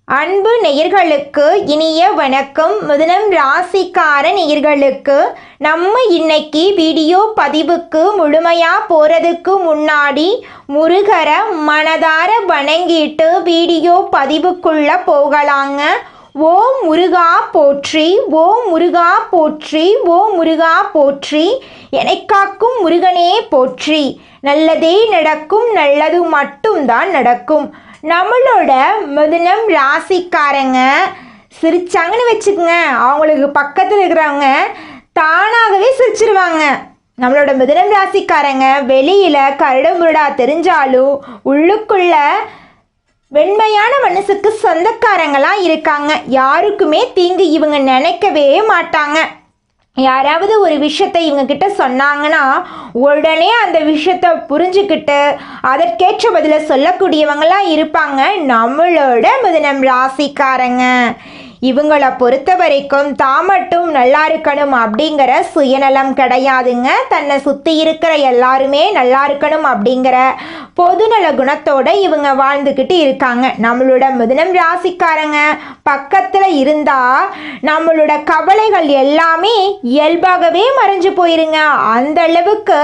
அன்பு நேயர்களுக்கு இனிய வணக்கம். மிதுனம் ராசிக்கார நேயர்களுக்கு நம்ம இன்னைக்கு வீடியோ பதிவுக்கு முழுமையா போறதுக்கு முன்னாடி முருகரை மனதார வணங்கிட்டு வீடியோ பதிவுக்குள்ள போகலாங்க. ஓம் முருகா போற்றி, ஓம் முருகா போற்றி, ஓம் முருகா போற்றி, எனக்காக்கும் முருகனே போற்றி. நல்லதே நடக்கும், நல்லது மட்டும்தான் நடக்கும். நம்மளோட மிதுனம் ராசிக்காரங்க சிரிச்சாங்கன்னு வச்சுக்கோங்க, அவங்களுக்கு பக்கத்தில் இருக்கிறவங்க தானாகவே சிரிச்சிருவாங்க. நம்மளோட மிதுனம் ராசிக்காரங்க வெளியில் கரடுமுரடா தெரிஞ்சாலும் உள்ளுக்குள்ள வெண்மையான மனசுக்கு சொந்தக்காரங்களாம் இருக்காங்க. யாருக்குமே தீங்கு இவங்க நினைக்கவே மாட்டாங்க. யாராவது ஒரு விஷயத்தை இவங்க கிட்ட சொன்னாங்கன்னா உடனே அந்த விஷயத்தை புரிஞ்சுக்கிட்டு அதற்கேற்ற பதில சொல்லக்கூடியவங்களாம் இருப்பாங்க நம்மளோட மிதுனம் ராசிக்காரங்க. இவங்களை பொறுத்த வரைக்கும் தான் மட்டும் நல்லா இருக்கணும் அப்படிங்கிற சுயநலம் கிடையாதுங்க. தன்னை சுற்றி இருக்கிற எல்லாருமே நல்லா இருக்கணும் அப்படிங்கிற பொதுநல குணத்தோட இவங்க வாழ்ந்துக்கிட்டு இருக்காங்க. நம்மளோட மிதுனம் ராசிக்காரங்க பக்கத்தில் இருந்தால் நம்மளோட கவலைகள் எல்லாமே இயல்பாகவே மறைஞ்சு போயிருங்க. அந்த அளவுக்கு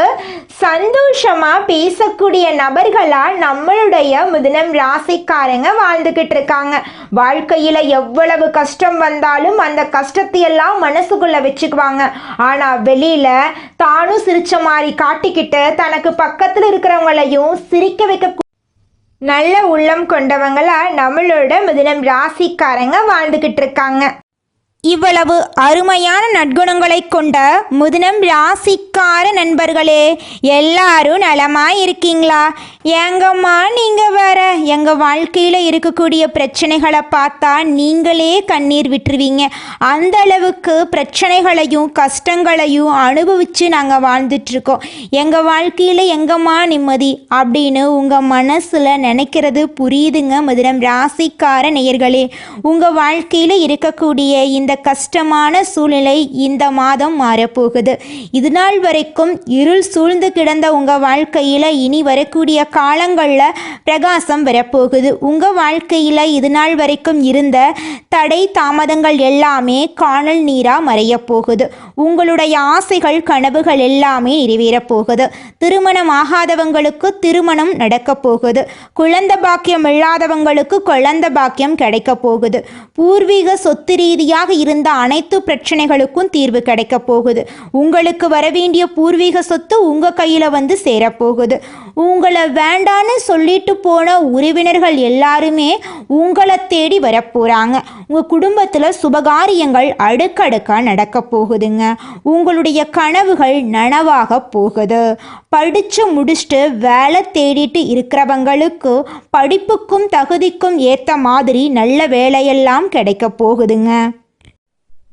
சந்தோஷமாக பேசக்கூடிய நபர்களாக நம்மளுடைய மிதுனம் ராசிக்காரங்க வாழ்ந்துக்கிட்டு இருக்காங்க. வாழ்க்கையில் எவ்வளவு கஷ்டம் வந்தாலும் அந்த கஷ்டத்தையெல்லாம் மனசுக்குள்ள வச்சுக்குவாங்க. ஆனால் வெளியில் தானும் சிரிச்ச மாதிரி காட்டிக்கிட்டு தனக்கு பக்கத்தில் இருக்கிறவங்களையும் சிரிக்க வைக்க நல்ல உள்ளம் கொண்டவங்களா நம்மளோட மிதுனம் ராசிக்காரங்க வாழ்ந்துக்கிட்டு இருக்காங்க. இவ்வளவு அருமையான நற்குணங்களை கொண்ட மிதுனம் ராசிக்கார நண்பர்களே, எல்லாரும் நலமாக இருக்கீங்களா? ஏங்கம்மா நீங்கள் வேற எங்கள் வாழ்க்கையில் இருக்கக்கூடிய பிரச்சனைகளை பார்த்தா நீங்களே கண்ணீர் விட்டுருவீங்க. அந்த அளவுக்கு பிரச்சனைகளையும் கஷ்டங்களையும் அனுபவித்து நாங்கள் வாழ்ந்துட்டுருக்கோம். எங்கள் வாழ்க்கையில் எங்கம்மா நிம்மதி அப்படின்னு உங்கள் மனசில் நினைக்கிறது புரியுதுங்க மிதுனம் ராசிக்கார நேயர்களே. உங்கள் வாழ்க்கையில் இருக்கக்கூடிய இந்த கஷ்டமான சூழ்நிலை இந்த மாதம் மாறப்போகுது. இது நாள் வரைக்கும் இருள் சூழ்ந்து கிடந்த உங்கள் வாழ்க்கையில் இனி வரக்கூடிய காலங்களில் பிரகாசம் வரப்போகுது. உங்கள் வாழ்க்கையில் இது நாள் வரைக்கும் இருந்த தடை தாமதங்கள் எல்லாமே காணல் நீராக மறைய போகுது. உங்களுடைய ஆசைகள் கனவுகள் எல்லாமே நிறைவேறப் போகுது. திருமணம் ஆகாதவங்களுக்கு திருமணம் நடக்க போகுது. குழந்தை பாக்கியம் இல்லாதவங்களுக்கு குழந்தை பாக்கியம் கிடைக்க போகுது. பூர்வீக சொத்து ரீதியாக இருந்த அனைத்து பிரச்சனைகளுக்கும் தீர்வு கிடைக்க போகுது. உங்களுக்கு வரவேண்டிய பூர்வீக சொத்து உங்க கையில வந்து சேரப்போகுது. உங்களை வேண்டான்னு சொல்லிட்டு போன உறவினர்கள் எல்லாருமே உங்களை தேடி வரப்போறாங்க. உங்க குடும்பத்துல சுபகாரியங்கள் அடுக்கடுக்கா நடக்க போகுதுங்க. உங்களுடைய கனவுகள் நனவாக போகுது. படிச்சு முடிச்சுட்டு வேலை தேடிட்டு இருக்கிறவங்களுக்கு படிப்புக்கும் தகுதிக்கும் ஏற்ற மாதிரி நல்ல வேலையெல்லாம் கிடைக்க போகுதுங்க.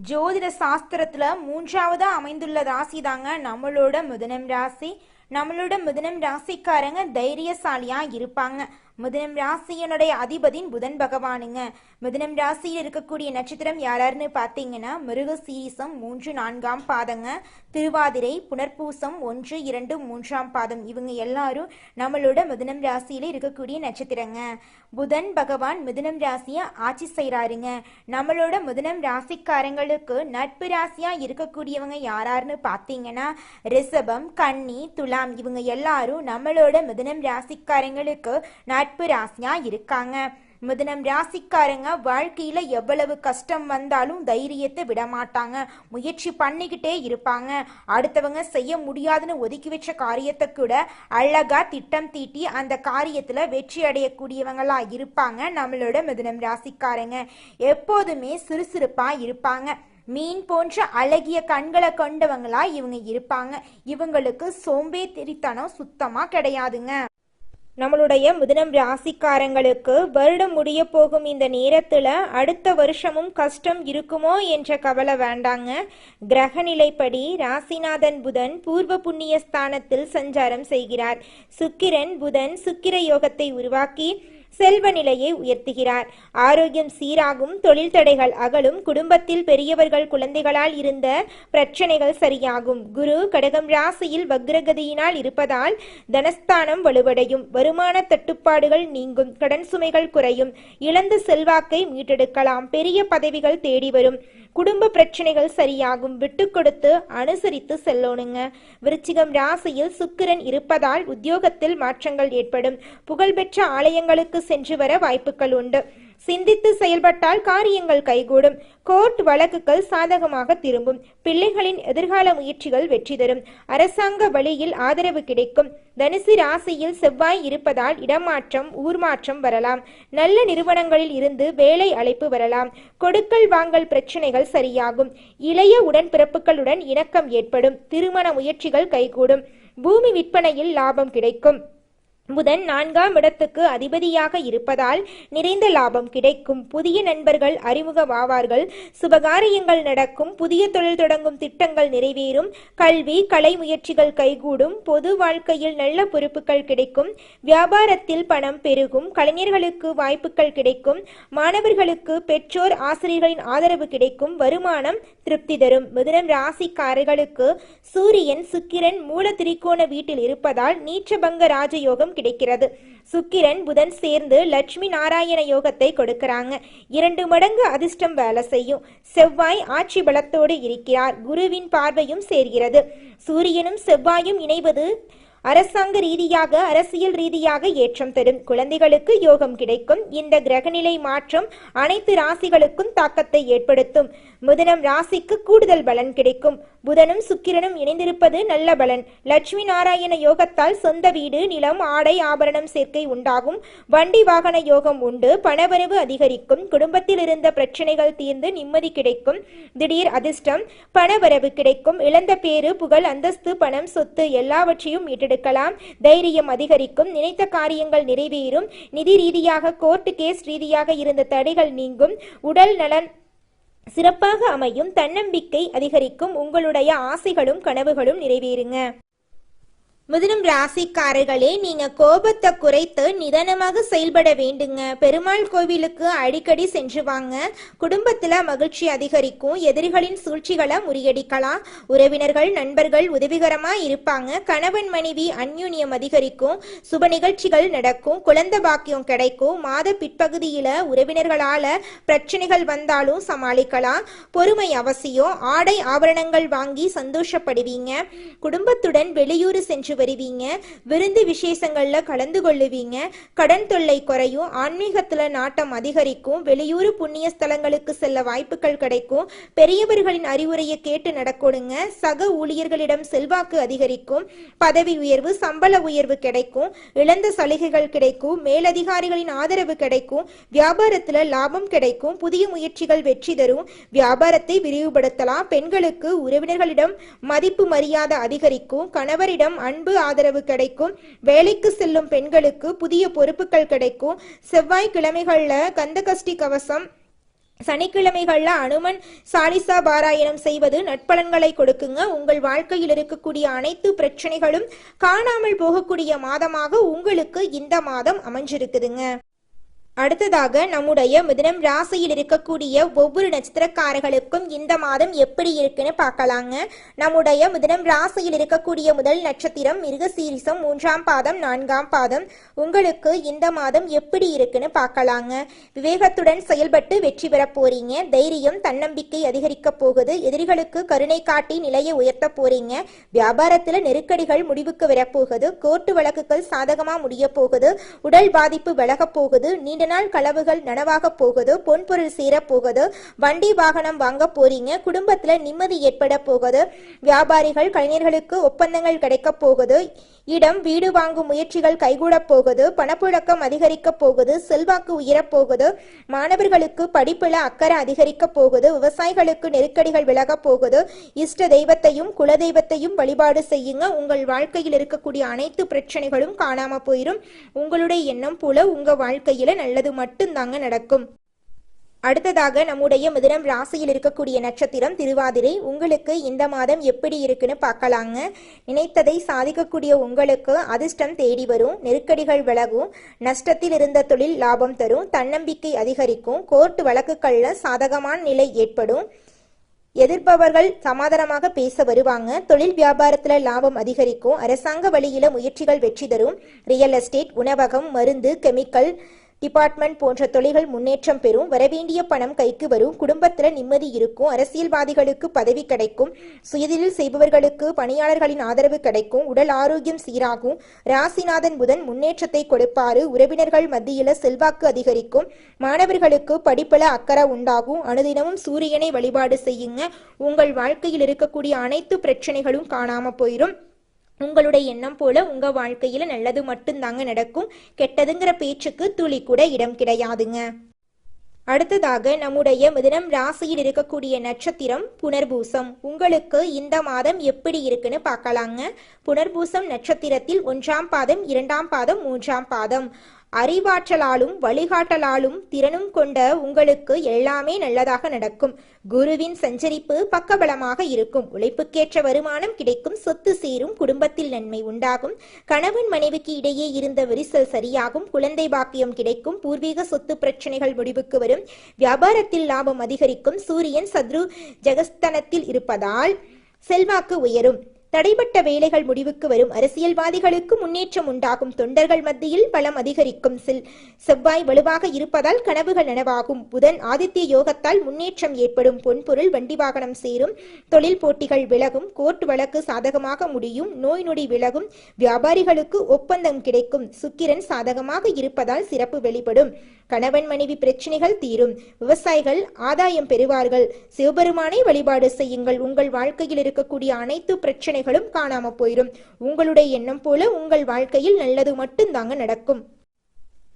ஜோதிட சாஸ்திரத்துல 3வது அமைந்துள்ள ராசி தாங்க நம்மளோட மிதுனம் ராசி. நம்மளோட மிதுனம் ராசிக்காரங்க தைரியசாலியா இருப்பாங்க. மிதுனம் ராசியனுடைய அதிபதியின் புதன் பகவானுங்க. மிதுனம் ராசியில் இருக்கக்கூடிய நட்சத்திரம் யாராருன்னு பார்த்தீங்கன்னா மிருகசீரிசம் 3, 4ஆம் பாதங்க, திருவாதிரை, புனர்பூசம் 1, 2, 3ஆம் பாதம். இவங்க எல்லாரும் நம்மளோட மிதுனம் ராசியில இருக்கக்கூடிய நட்சத்திரங்க. புதன் பகவான் மிதுனம் ராசியை ஆட்சி செய்கிறாருங்க. நம்மளோட மிதுனம் ராசிக்காரங்களுக்கு நட்பு ராசியா இருக்கக்கூடியவங்க யாராருன்னு பார்த்தீங்கன்னா ரிஷபம், கன்னி, துலாம். இவங்க எல்லாரும் நம்மளோட மிதுனம் ராசிக்காரங்களுக்கு நட்பு ராசியா இருக்காங்க. மிதுனம் ராசிக்காரங்க வாழ்க்கையில எவ்வளவு கஷ்டம் வந்தாலும் தைரியத்தை விடமாட்டாங்க. முயற்சி பண்ணிக்கிட்டே இருப்பாங்க. அடுத்தவங்க செய்ய முடியாதுன்னு ஒதுக்கி வச்ச காரியத்தை கூட அழகா திட்டம் தீட்டி அந்த காரியத்துல வெற்றி அடையக்கூடியவங்களா இருப்பாங்க. நம்மளோட மிதுனம் ராசிக்காரங்க எப்போதுமே சுறுசுறுப்பா இருப்பாங்க. மீன் போன்ற அழகிய கண்களை கொண்டவங்களா இவங்க இருப்பாங்க. இவங்களுக்கு சோம்பேறித்தனம் சுத்தமா கிடையாதுங்க. நம்மளுடைய மிதுனம் ராசிக்காரங்களுக்கு வருடம் முடிய போகும் இந்த நேரத்தில் அடுத்த வருஷமும் கஷ்டம் இருக்குமோ என்ற கவலை வேண்டாங்க. கிரகநிலைப்படி ராசிநாதன் புதன் பூர்வ புண்ணிய ஸ்தானத்தில் சஞ்சாரம் செய்கிறார். சுக்கிரன் புதன் சுக்கிர யோகத்தை உருவாக்கி செல்வ நிலையை உயர்த்துகிறார். ஆரோக்கியம் சீராகும், தொழில் தடைகள் அகலும், குடும்பத்தில் பெரியவர்கள் குழந்தைகளால் இருந்த பிரச்சனைகள் சரியாகும். குரு கடகம் ராசியில் வக்ரகதியினால் இருப்பதால் தனஸ்தானம் வலுவடையும், வருமான தட்டுப்பாடுகள் நீங்கும், கடன் சுமைகள் குறையும், இழந்த செல்வாக்கை மீட்டெடுக்கலாம், பெரிய பதவிகள் தேடி வரும், குடும்ப பிரச்சனைகள் சரியாகும், விட்டு கொடுத்து அனுசரித்து செல்லணுங்க. விருச்சிகம் ராசியில் சுக்கிரன் இருப்பதால் உத்தியோகத்தில் மாற்றங்கள் ஏற்படும், புகழ்பெற்ற ஆலயங்களுக்கு சென்று வர வாய்ப்புகள் உண்டு, சிந்தித்து செயல்பட்டால் காரியங்கள் கைகூடும், கோர்ட் வழக்குகள் சாதகமாக திரும்பும், பிள்ளைகளின் எதிர்கால முயற்சிகள் வெற்றி தரும், அரசாங்க வழியில் ஆதரவு கிடைக்கும். தனுசு ராசியில் செவ்வாய் இருப்பதால் இடமாற்றம் ஊர் மாற்றம் வரலாம், நல்ல நிறுவனங்களில் இருந்து வேலை அழைப்பு வரலாம், கொடுக்கல் வாங்கல் பிரச்சனைகள் சரியாகும், இளைய உடன்பிறப்புகளுடன் இணக்கம் ஏற்படும், திருமண முயற்சிகள் கைகூடும், பூமி விற்பனையில் லாபம் கிடைக்கும். புதன் 4ஆம் இடத்துக்கு அதிபதியாக இருப்பதால் நிறைந்த லாபம் கிடைக்கும், புதிய நண்பர்கள் அறிமுகமாவார்கள், சுபகாரியங்கள் நடக்கும், புதிய தொழில் தொடங்கும் திட்டங்கள் நிறைவேறும், கல்வி கலை முயற்சிகள் கைகூடும், பொது வாழ்க்கையில் நல்ல பொறுப்புகள் கிடைக்கும், வியாபாரத்தில் பணம் பெருகும், கலைஞர்களுக்கு வாய்ப்புகள் கிடைக்கும், மாணவர்களுக்கு பெற்றோர் ஆசிரியர்களின் ஆதரவு கிடைக்கும், வருமானம் திருப்தி தரும். மிதுனம் ராசிக்காரர்களுக்கு சூரியன் சுக்கிரன் மூல திரிகோண வீட்டில் இருப்பதால் நீச்சபங்க ராஜயோகம் கிடைக்கிறது. சுக்கிரன் புதன் சேர்ந்து லட்சுமி நாராயண யோகத்தை கொடுக்கறாங்க, 2 மடங்கு அதிர்ஷ்டம் வேலை செய்யும். செவ்வாய் ஆட்சி பலத்தோடு இருக்கிறார், குருவின் பார்வையும் சேர்கிறது. சூரியனும் செவ்வாயும் இணைவது அரசாங்க ரீதியாக அரசியல் ரீதியாக ஏற்றம் தரும், குழந்தைகளுக்கு யோகம் கிடைக்கும். இந்த கிரகநிலை மாற்றம் அனைத்து ராசிகளுக்கும் தாக்கத்தை ஏற்படுத்தும். மிதுனம் ராசிக்கு கூடுதல் பலன் கிடைக்கும். புதனும் சுக்கிரனும் இணைந்திருப்பது நல்ல பலன். லட்சுமி நாராயண யோகத்தால் சொந்த வீடு, நிலம், ஆடை ஆபரணம் சேர்க்கை உண்டாகும், வண்டி வாகன யோகம் உண்டு, பணவரவு அதிகரிக்கும், குடும்பத்தில் இருந்த பிரச்சனைகள் தீர்ந்து நிம்மதி கிடைக்கும், திடீர் அதிர்ஷ்டம் பணவரவு கிடைக்கும், இழந்த பேரு புகழ் அந்தஸ்து பணம் சொத்து எல்லாவற்றையும் மீட்டெடுக்கலாம், தைரியம் அதிகரிக்கும், நினைத்த காரியங்கள் நிறைவேறும், நிதி ரீதியாக கோர்ட் கேஸ் ரீதியாக இருந்த தடைகள் நீங்கும், உடல் நலன் சிறப்பாக அமையும், தன்னம்பிக்கை அதிகரிக்கும், உங்களுடைய ஆசைகளும் கனவுகளும் நிறைவேறுங்க. மிதுனம் ராசிக்காரர்களே, நீங்க கோபத்தை குறைத்து நிதானமாக செயல்பட வேண்டுங்க. பெருமாள் கோவிலுக்கு அடிக்கடி சென்று வாங்க, குடும்பத்துல மகிழ்ச்சி அதிகரிக்கும், எதிரிகளின் சூழ்ச்சிகளை முறியடிக்கலாம், உறவினர்கள் நண்பர்கள் உதவிகரமா இருப்பாங்க, கணவன் மனைவி அந்யூன்யம் அதிகரிக்கும், சுப நிகழ்ச்சிகள் நடக்கும், குழந்தை பாக்கியம் கிடைக்கும், மாத பிற்பகுதியில உறவினர்களால பிரச்சனைகள் வந்தாலும் சமாளிக்கலாம், பொறுமை அவசியம், ஆடை ஆபரணங்கள் வாங்கி சந்தோஷப்படுவீங்க, குடும்பத்துடன் வெளியூர் சென்று வருவீங்க, விருந்து விசேஷங்கள்ல கலந்து கொள்ளுவீங்க, கடன் தொல்லை குறையும், ஆன்மீகத்துல நாட்டம் அதிகரிக்கும், வெளியூர் புண்ணிய ஸ்தலங்களுக்கு செல்ல வாய்ப்புகள் கிடைக்கும், பெரியவர்களின் அறிவுரையை கேட்டு நடக்கணுங்க, சக ஊழியர்களிடம் செல்வாக்கு அதிகரிக்கும், பதவி உயர்வு சம்பள உயர்வு கிடைக்கும், இழந்த சலுகைகள் கிடைக்கும், மேலதிகாரிகளின் ஆதரவு கிடைக்கும், வியாபாரத்துல லாபம் கிடைக்கும், புதிய முயற்சிகள் வெற்றி தரும், வியாபாரத்தை விரிவுபடுத்தலாம், பெண்களுக்கு உறவினர்களிடம் மதிப்பு மரியாதை அதிகரிக்கும், கணவரிடம் அன்பு ஆதரவு கிடைக்கும், வேலைக்கு செல்லும் பெண்களுக்கு புதிய பொறுப்புகள் கிடைக்கும், செவ்வாய்க்கிழமைகள்ல கந்தகஷ்டி கவசம், சனிக்கிழமைகள்ல அனுமன் சாலிசா பாராயணம் செய்வது நட்பலன்களை கொடுக்குங்க. உங்கள் வாழ்க்கையில் இருக்கக்கூடிய அனைத்து பிரச்சனைகளும் காணாமல் போகக்கூடிய மாதமாக உங்களுக்கு இந்த மாதம் அமைஞ்சிருக்குதுங்க. அடுத்ததாக நம்முடைய மிதுனம் ராசியில் இருக்கக்கூடிய ஒவ்வொரு நட்சத்திரக்காரர்களுக்கும் இந்த மாதம் எப்படி இருக்குன்னு பார்க்கலாங்க. நம்முடைய மிதுனம் ராசியில் இருக்கக்கூடிய முதல் நட்சத்திரம் மிருகசீரிசம், 3ஆம் பாதம் 4ஆம் பாதம். உங்களுக்கு இந்த மாதம் எப்படி இருக்குன்னு பார்க்கலாங்க. விவேகத்துடன் செயல்பட்டு வெற்றி பெற போறீங்க, தைரியம் தன்னம்பிக்கை அதிகரிக்க போகுது, எதிரிகளுக்கு கருணை காட்டி நிலையை உயர்த்த போறீங்க, வியாபாரத்துல நெருக்கடிகள் முடிவுக்கு வரப்போகுது, கோர்ட்டு வழக்குகள் சாதகமா முடிய போகுது, உடல் பாதிப்பு விலக போகுது, நீண்ட நாள் களவுகள் நனவாக போகுது, பொன்பொருள் சேர போகுது, வண்டி வாகனம் வாங்க போறீங்க, குடும்பத்துல நிம்மதி ஏற்பட போகுது, வியாபாரிகள் கலைஞர்களுக்கு ஒப்பந்தங்கள் கிடைக்க போகுது, இடம் வீடு வாங்கும் முயற்சிகள் கைகூட போகுது, பணப்புழக்கம் அதிகரிக்க போகுது, செல்வாக்கு உயரப்போகுது, மாணவர்களுக்கு படிப்புல அக்கறை அதிகரிக்க போகுது, விவசாயிகளுக்கு நெருக்கடிகள் விலக போகுது, இஷ்ட தெய்வத்தையும் குல தெய்வத்தையும் வழிபாடு செய்யுங்க. உங்கள் வாழ்க்கையில் இருக்கக்கூடிய அனைத்து பிரச்சனைகளும் காணாம போயிடும். உங்களுடைய எண்ணம் போல உங்க வாழ்க்கையில நல்லது மட்டும்தாங்க நடக்கும். அடுத்ததாக நம்முடைய மிதுனம் ராசியில் இருக்கக்கூடிய நட்சத்திரம் திருவாதிரை. உங்களுக்கு இந்த மாதம் எப்படி இருக்குன்னு பார்க்கலாங்க. நினைத்ததை சாதிக்கக்கூடிய உங்களுக்கு அதிர்ஷ்டம் தேடி வரும், நெருக்கடிகள் விலகும், நஷ்டத்தில் இருந்த தொழில் லாபம் தரும், தன்னம்பிக்கை அதிகரிக்கும், கோர்ட் வழக்குகள்ல சாதகமான நிலை ஏற்படும், எதிர்ப்பவர்கள் சமாதானமாக பேச வருவாங்க, தொழில் வியாபாரத்துல லாபம் அதிகரிக்கும், அரசாங்க வழியில முயற்சிகள் வெற்றி தரும், ரியல் எஸ்டேட், உணவகம், மருந்து, கெமிக்கல் டிபார்ட்மெண்ட் போன்ற தொழில்கள் முன்னேற்றம் பெறும், வரவேண்டிய பணம் கைக்கு வரும், குடும்பத்தில் நிம்மதி இருக்கும், அரசியல்வாதிகளுக்கு பதவி கிடைக்கும், சுயதொழில் செய்பவர்களுக்கு பணியாளர்களின் ஆதரவு கிடைக்கும், உடல் ஆரோக்கியம் சீராகும், ராசிநாதன் புதன் முன்னேற்றத்தை கொடுப்பாரு, உறவினர்கள் மத்தியில செல்வாக்கு அதிகரிக்கும், மாணவர்களுக்கு படிப்புல அக்கறை உண்டாகும், அனுதினமும் சூரியனை வழிபாடு செய்யுங்க. உங்கள் வாழ்க்கையில் இருக்கக்கூடிய அனைத்து பிரச்சனைகளும் காணாம போயிடும். உங்களுடைய எண்ணம் போல உங்க வாழ்க்கையில நல்லது மட்டும்தாங்க நடக்கும். கெட்டதுங்கிற பேச்சுக்கு துளி கூட இடம் கிடையாதுங்க. அடுத்ததாக நம்முடைய மிதுனம் ராசியில் இருக்கக்கூடிய நட்சத்திரம் புனர்பூசம். உங்களுக்கு இந்த மாதம் எப்படி இருக்குன்னு பார்க்கலாங்க. புனர்பூசம் நட்சத்திரத்தில் 1ஆம் பாதம், 2ஆம் பாதம், 3ஆம் பாதம். அறிவாற்றலாலும் வழிகாட்டலாலும் திறனும் கொண்ட உங்களுக்கு எல்லாமே நல்லதாக நடக்கும். குருவின் சஞ்சரிப்பு பக்கபலமாக இருக்கும். உழைப்புக்கேற்ற வருமானம் கிடைக்கும், சொத்து சேரும், குடும்பத்தில் நன்மை உண்டாகும், கணவன் மனைவிக்கு இடையே இருந்த விரிசல் சரியாகும், குழந்தை பாக்கியம் கிடைக்கும், பூர்வீக சொத்து பிரச்சனைகள் முடிவுக்கு வரும், வியாபாரத்தில் லாபம் அதிகரிக்கும், சூரியன் சத்ரு ஜெகஸ்தனத்தில் இருப்பதால் செல்வாக்கு உயரும், தடைப்பட்ட வேலைகள் முடிவுக்கு வரும், அரசியல்வாதிகளுக்கு முன்னேற்றம் உண்டாகும், தொண்டர்கள் மத்தியில் பலம் அதிகரிக்கும், செவ்வாய் வலுவாக இருப்பதால் கனவுகள் நனவாகும், புதன் ஆதித்ய யோகத்தால் முன்னேற்றம் ஏற்படும், பொன்பொருள் வண்டி வாகனம் சேரும், தொழில் போட்டிகள் விலகும், கோர்ட் வழக்கு சாதகமாக முடியும், நோய் நொடி விலகும், வியாபாரிகளுக்கு ஒப்பந்தம் கிடைக்கும், சுக்கிரன் சாதகமாக இருப்பதால் சிறப்பு வெளிப்படும், கணவன் மனைவி பிரச்சனைகள் தீரும், விவசாயிகள் ஆதாயம் பெறுவார்கள், சிவபெருமானை வழிபாடு செய்யுங்கள். உங்கள் வாழ்க்கையில் இருக்கக்கூடிய அனைத்து பிரச்சனைகளும் காணாம போயிடும். உங்களுடைய எண்ணம் போல உங்கள் வாழ்க்கையில் நல்லது மட்டும்தாங்க நடக்கும்.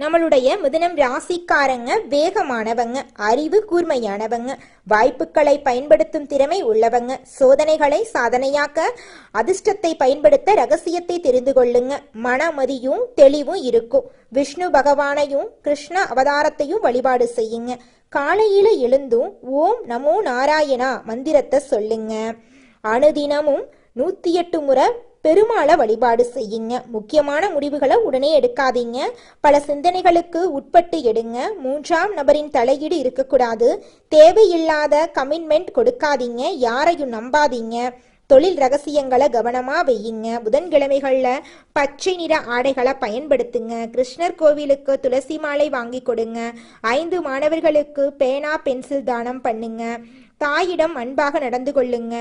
நம்மளுடைய மிதுனம் ராசிக்காரங்க வேகமானவங்க, அறிவு கூர்மையானவங்க, வாய்ப்புகளை பயன்படுத்தும் திறமை உள்ளவங்க, சோதனைகளை சாதனையாக்க அதிர்ஷ்டத்தை பயன்படுத்த ரகசியத்தை தெரிந்து கொள்ளுங்க. மனமதியும் தெளிவும் இருக்கும். விஷ்ணு பகவானையும் கிருஷ்ண அவதாரத்தையும் வழிபாடு செய்யுங்க. காலையில எழுந்தும் ஓம் நமோ நாராயணா மந்திரத்தை சொல்லுங்க. அனுதினமும் 108 முறை பெருமாளை வழிபாடு செய்யுங்க. முக்கியமான முடிவுகளை உடனே எடுக்காதீங்க. பல சிந்தனைகளுக்கு உட்பட்டு எடுங்க. 3ஆம் நபரின் தலையீடு இருக்கக்கூடாது. தேவையில்லாத கமிட்மெண்ட் கொடுக்காதீங்க. யாரையும் நம்பாதீங்க. தொழில் ரகசியங்களை கவனமா வையுங்க. புதன்கிழமைகள்ல பச்சை நிற ஆடைகளை பயன்படுத்துங்க. கிருஷ்ணர் கோவிலுக்கு துளசி மாலை வாங்கி கொடுங்க. 5 மாணவர்களுக்கு பேனா பென்சில் தானம் பண்ணுங்க. தாயிடம் அன்பாக நடந்து கொள்ளுங்க.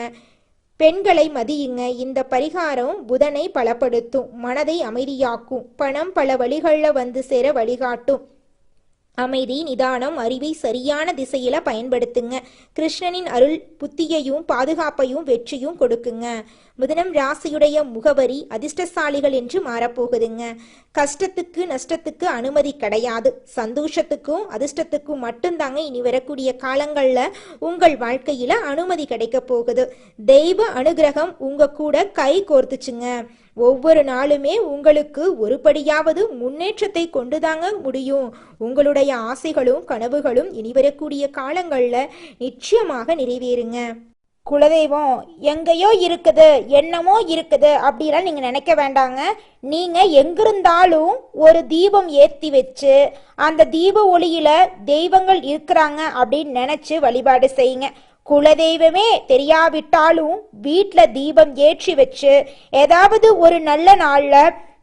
பெண்களை மதியுங்க. இந்த பரிகாரம் புதனை பலப்படுத்தும், மனதை அமைதியாக்கும், பணம் பல வழிகளில் வந்து சேர வழிகாட்டும். அமைதி, நிதானம், அறிவை சரியான திசையில பயன்படுத்துங்க. கிருஷ்ணனின் அருள் புத்தியையும் பாதுகாப்பையும் வெற்றியும் கொடுக்குங்க. மிதுனம் ராசியுடைய முகவரி அதிர்ஷ்டசாலிகள் என்று மாறப்போகுதுங்க. கஷ்டத்துக்கு நஷ்டத்துக்கு அனுமதி கிடையாது. சந்தோஷத்துக்கும் அதிர்ஷ்டத்துக்கும் மட்டும்தாங்க இனி வரக்கூடிய காலங்கள்ல உங்கள் வாழ்க்கையில அனுமதி கிடைக்க போகுது. தெய்வ அனுகிரகம் உங்க கூட கை கோர்த்துச்சுங்க. ஒவ்வொரு நாளுமே உங்களுக்கு ஒருபடியாவது முன்னேற்றத்தை கொண்டுதாங்க முடியும். உங்களுடைய ஆசைகளும் கனவுகளும் இனி வரக்கூடிய காலங்கள்ல நிச்சயமாக நிறைவேறுங்க. குலதெய்வம் எங்கேயோ இருக்குது, என்னமோ இருக்குது அப்படிலாம் நீங்க நினைக்க வேண்டாங்க. நீங்க எங்கிருந்தாலும் ஒரு தீபம் ஏற்றி வச்சு அந்த தீப ஒளியில தெய்வங்கள் இருக்கிறாங்க அப்படின்னு நினைச்சு வழிபாடு செய்யுங்க. குலதெய்வமே தெரியாவிட்டாலும் வீட்டில் தீபம் ஏற்றி வச்சு ஏதாவது ஒரு நல்ல நாள்ல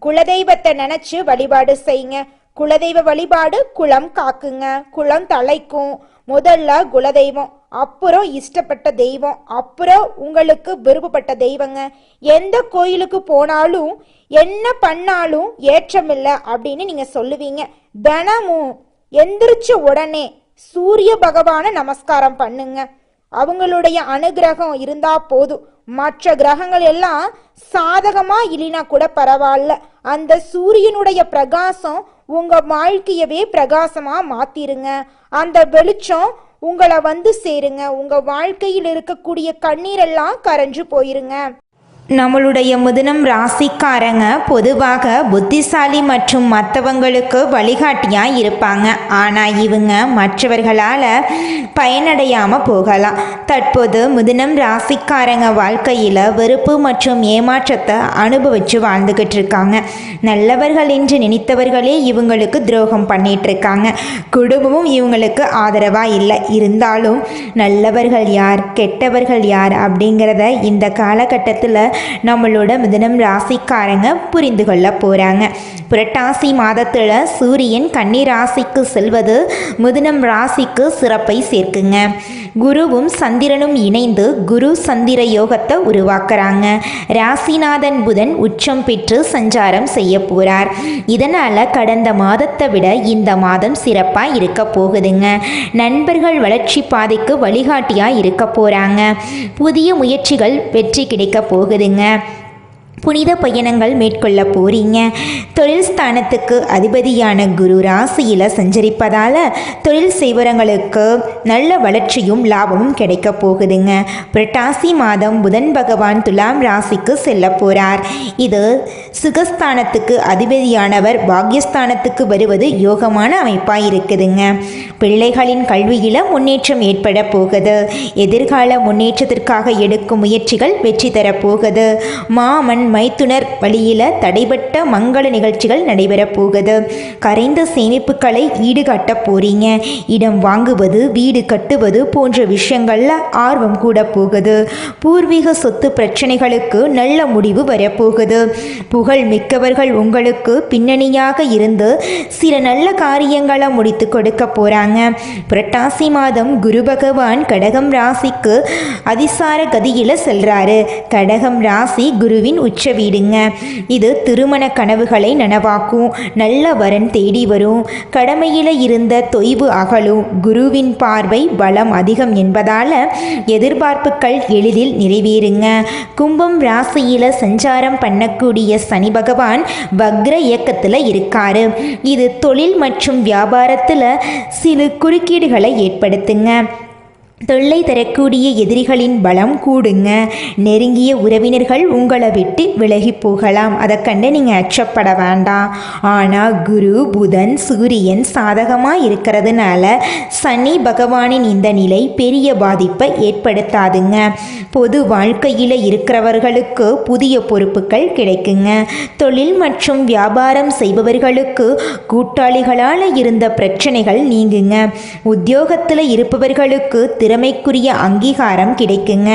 குலதெய்வத்தை நினைச்சு வழிபாடு செய்யுங்க. குலதெய்வ வழிபாடு குலம் காக்குங்க, குலம் தலைக்கும். முதல்ல குலதெய்வம், அப்புறம் இஷ்டப்பட்ட தெய்வம், அப்புறம் உங்களுக்கு விருப்பப்பட்ட தெய்வங்க. எந்த கோயிலுக்கு போனாலும் என்ன பண்ணாலும் ஏற்றமில்லை அப்படின்னு நீங்க சொல்லுவீங்க. தினமும் எந்திரிச்ச உடனே சூரிய பகவான நமஸ்காரம் பண்ணுங்க. அவங்களுடைய அனுகிரகம் இருந்தா போதும். மற்ற கிரகங்கள் எல்லாம் சாதகமா இல்லைனா கூட பரவாயில்ல. அந்த சூரியனுடைய பிரகாசம் உங்க வாழ்க்கையவே பிரகாசமா மாத்திருங்க. அந்த வெளிச்சம் உங்களை வந்து சேருங்க. உங்க வாழ்க்கையில் இருக்கக்கூடிய கண்ணீரெல்லாம் கரைஞ்சு போயிருங்க. நம்மளுடைய மிதுனம் ராசிக்காரங்க பொதுவாக புத்திசாலி மற்றும் மற்றவங்களுக்கு வழிகாட்டியாக இருப்பாங்க. ஆனால் இவங்க மற்றவர்களால் பயனடையாமல் போகலாம். தற்போது மிதுனம் ராசிக்காரங்க வாழ்க்கையில் வெறுப்பு மற்றும் ஏமாற்றத்தை அனுபவித்து வாழ்ந்துக்கிட்டு இருக்காங்க. நல்லவர்கள் என்று நினைத்தவர்களே இவங்களுக்கு துரோகம் பண்ணிட்டு இருக்காங்க. குடும்பமும் இவங்களுக்கு ஆதரவாக இல்லை. இருந்தாலும் நல்லவர்கள் யார் கெட்டவர்கள் யார் அப்படிங்கிறத இந்த காலகட்டத்தில் நம்மளோட மிதுனம் ராசிக்காரங்க புரிந்து கொள்ள போகிறாங்க. புரட்டாசி மாதத்தில் சூரியன் கன்னி ராசிக்கு செல்வது மிதுனம் ராசிக்கு சிறப்பை சேர்க்குங்க. குருவும் சந்திரனும் இணைந்து குரு சந்திர யோகத்தை உருவாக்குறாங்க. ராசிநாதன் புதன் உச்சம் பெற்று சஞ்சாரம் செய்ய போகிறார். இதனால் கடந்த மாதத்தை விட இந்த மாதம் சிறப்பாக இருக்க போகுதுங்க. நண்பர்கள் வளர்ச்சி பாதைக்கு வழிகாட்டியாக இருக்க போகிறாங்க. புதிய முயற்சிகள் வெற்றி கிடைக்க போகுதுங்க. புனித பயணங்கள் மேற்கொள்ள போறீங்க. தொழில் ஸ்தானத்துக்கு அதிபதியான குரு ராசியில் சஞ்சரிப்பதால் தொழில் செய்வரங்களுக்கு நல்ல வளர்ச்சியும் லாபமும் கிடைக்க போகுதுங்க. புரட்டாசி மாதம் புதன் பகவான் துலாம் ராசிக்கு செல்ல போகிறார். இது சுகஸ்தானத்துக்கு அதிபதியானவர் பாக்யஸ்தானத்துக்கு வருவது யோகமான அமைப்பாக இருக்குதுங்க. பிள்ளைகளின் கல்வியில் முன்னேற்றம் ஏற்பட போகுது. எதிர்கால முன்னேற்றத்திற்காக எடுக்கும் முயற்சிகள் வெற்றி தரப்போகுது. மாமன் மைத்துனர் வழியில் தடைபட்ட மங்கள நிகழ்ச்சிகள் நடைபெறப் போகுது. கரைந்த சேமிப்புகளை ஈடுகட்ட போறீங்க. இடம் வாங்குவது வீடு கட்டுவது போன்ற விஷயங்கள்ல ஆர்வம் கூட போகுது. பூர்வீக சொத்து பிரச்சனைகளுக்கு நல்ல முடிவு வரப்போகுது. புகழ் மிக்கவர்கள் உங்களுக்கு பின்னணியாக இருந்து சில நல்ல காரியங்களை முடித்து கொடுக்க போறாங்க. புரட்டாசி மாதம் குரு பகவான் கடகம் ராசிக்கு அதிசார கதியில செல்றாரு. கடகம் ராசி குருவின் உச்ச வீடுங்க. இது திருமண கனவுகளை நனவாக்கும். நல்ல வரன் தேடி வரும். கடமையில இருந்த தொய்வு அகலும். குருவின் பார்வை பலம் அதிகம் என்பதால எதிர்பார்ப்புகள் எளிதில் நிறைவேறுங்க. கும்பம் ராசியில சஞ்சாரம் பண்ணக்கூடிய சனி பகவான் வக்ர இயக்கத்தில் இருக்காரு. இது தொழில் மற்றும் வியாபாரத்தில் சில குறுக்கீடுகளை ஏற்படுத்துங்க. தொல்லை தரக்கூடிய எதிரிகளின் பலம் கூடுங்க. நெருங்கிய உறவினர்கள் உங்களை விட்டு விலகி போகலாம். அதை கண்டு நீங்கள் அச்சப்பட வேண்டாம். ஆனால் குரு புதன் சூரியன் சாதகமாக இருக்கிறதுனால சனி பகவானின் இந்த நிலை பெரிய பாதிப்பை ஏற்படுத்தாதுங்க. பொது வாழ்க்கையில் இருக்கிறவர்களுக்கு புதிய பொறுப்புகள் கிடைக்குங்க. தொழில் மற்றும் வியாபாரம் செய்பவர்களுக்கு கூட்டாளிகளால் இருந்த பிரச்சனைகள் நீங்குங்க. உத்தியோகத்தில் இருப்பவர்களுக்கு திறமைக்குரிய அங்கீகாரம் கிடைக்குங்க.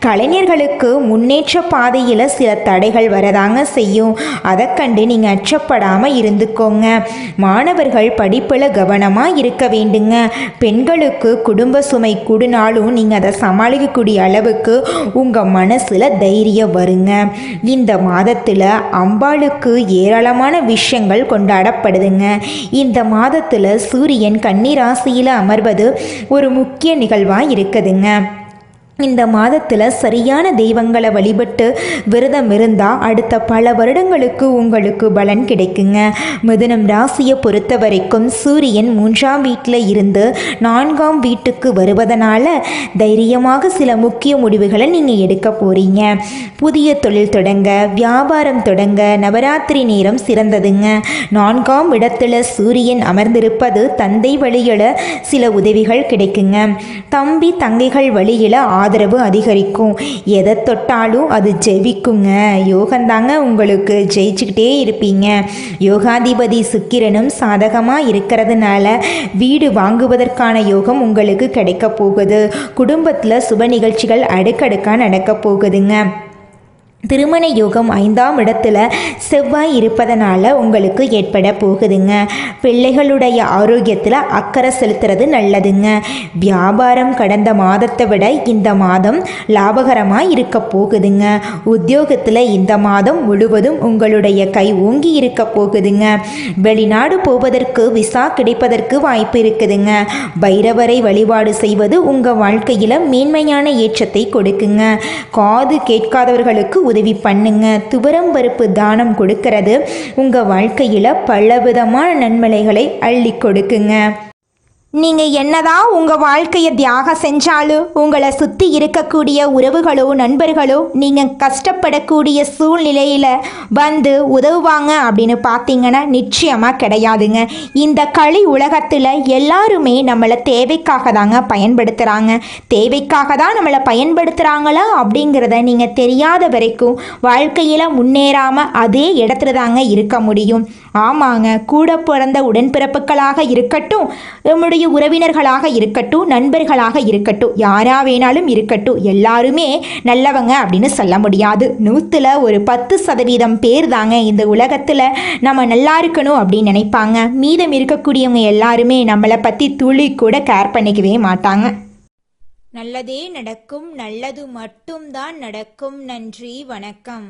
கலைஞர்களுக்கு முன்னேற்ற பாதையில் சில தடைகள் வரதாங்க செய்யும். அதை கண்டு நீங்கள் அச்சப்படாமல் இருந்துக்கோங்க. மாணவர்கள் படிப்பில் கவனமாக இருக்க வேண்டுங்க. பெண்களுக்கு குடும்ப சுமை கூடினாலும் நீங்கள் அதை சமாளிக்கக்கூடிய அளவுக்கு உங்கள் மனசில் தைரியம் வருங்க. இந்த மாதத்தில் அம்பாளுக்கு ஏராளமான விஷயங்கள் கொண்டாடப்படுதுங்க. இந்த மாதத்தில் சூரியன் கன்னி ராசியில் அமர்வது ஒரு முக்கிய நிகழ்வாக இருக்குதுங்க. இந்த மாதத்தில் சரியான தெய்வங்களை வழிபட்டு விரதம் இருந்தால் அடுத்த பல வருடங்களுக்கு உங்களுக்கு பலன் கிடைக்குங்க. மிதுனம் ராசியை பொறுத்த வரைக்கும் சூரியன் 3ஆம் வீட்டில் இருந்து 4ஆம் வீட்டுக்கு வருவதனால தைரியமாக சில முக்கிய முடிவுகளை நீங்கள் எடுக்க போகிறீங்க. புதிய தொழில் தொடங்க வியாபாரம் தொடங்க நவராத்திரி நேரம் சிறந்ததுங்க. 4ஆம் இடத்துல சூரியன் அமர்ந்திருப்பது தந்தை வழியில் சில உதவிகள் கிடைக்குங்க. தம்பி தங்கைகள் வழியில் ஆதரவு அதிகரிக்கும். எதை தொட்டாலும் அது ஜெயிக்குங்க. யோகந்தாங்க உங்களுக்கு ஜெயிச்சுக்கிட்டே இருப்பீங்க. யோகாதிபதி சுக்கிரனும் சாதகமாக இருக்கிறதுனால வீடு வாங்குவதற்கான யோகம் உங்களுக்கு கிடைக்க போகுது. குடும்பத்தில் சுப நிகழ்ச்சிகள் அடுக்கடுக்காக நடக்க போகுதுங்க. திருமண யோகம் 5ஆம் இடத்துல செவ்வாய் இருப்பதனால உங்களுக்கு ஏற்பட போகுதுங்க. பிள்ளைகளுடைய ஆரோக்கியத்தில் அக்கறை செலுத்துறது நல்லதுங்க. வியாபாரம் கடந்த மாதத்தை விட இந்த மாதம் லாபகரமாக இருக்க போகுதுங்க. உத்தியோகத்தில் இந்த மாதம் முழுவதும் உங்களுடைய கை ஓங்கி இருக்க போகுதுங்க. வெளிநாடு போவதற்கு விசா கிடைப்பதற்கு வாய்ப்பு இருக்குதுங்க. பைரவரை வழிபாடு செய்வது உங்கள் வாழ்க்கையில் மேன்மையான ஏற்றத்தை கொடுக்குங்க. காது கேட்காதவர்களுக்கு உதவி பண்ணுங்க. துவரம் பருப்பு தானம் கொடுக்கிறது உங்கள் வாழ்க்கையில் பலவிதமான நன்மைகளை அள்ளி கொடுக்குங்க. நீங்கள் என்னதான் உங்கள் வாழ்க்கையை தியாகம் செஞ்சாலும் உங்களை சுற்றி இருக்கக்கூடிய உறவுகளோ நண்பர்களோ நீங்கள் கஷ்டப்படக்கூடிய சூழ்நிலையில் வந்து உதவுவாங்க அப்படின்னு பார்த்தீங்கன்னா நிச்சயமாக கிடையாதுங்க. இந்த களி உலகத்தில் எல்லாருமே நம்மளை தேவைக்காக தாங்க பயன்படுத்துகிறாங்க. தேவைக்காக தான் நம்மளை பயன்படுத்துகிறாங்களா அப்படிங்கிறத நீங்கள் தெரியாத வரைக்கும் வாழ்க்கையில் முன்னேறாமல் அதே இடத்துல தாங்க இருக்க முடியும். ஆமாங்க, கூட பிறந்த உடன்பிறப்புகளாக இருக்கட்டும், நம்முடைய உறவினர்களாக இருக்கட்டும், நண்பர்களாக இருக்கட்டும், யாரா வேணாலும் இருக்கட்டும், எல்லாருமே நல்லவங்க அப்படின்னு சொல்ல முடியாது. 100ல் ஒரு 10% பேர் தாங்க இந்த உலகத்தில் நம்ம நல்லா இருக்கணும் அப்படின்னு நினைப்பாங்க. மீதம் இருக்கக்கூடியவங்க எல்லாருமே நம்மளை பற்றி துளி கூட கேர் பண்ணிக்கவே மாட்டாங்க. நல்லதே நடக்கும், நல்லது மட்டும்தான் நடக்கும். நன்றி, வணக்கம்.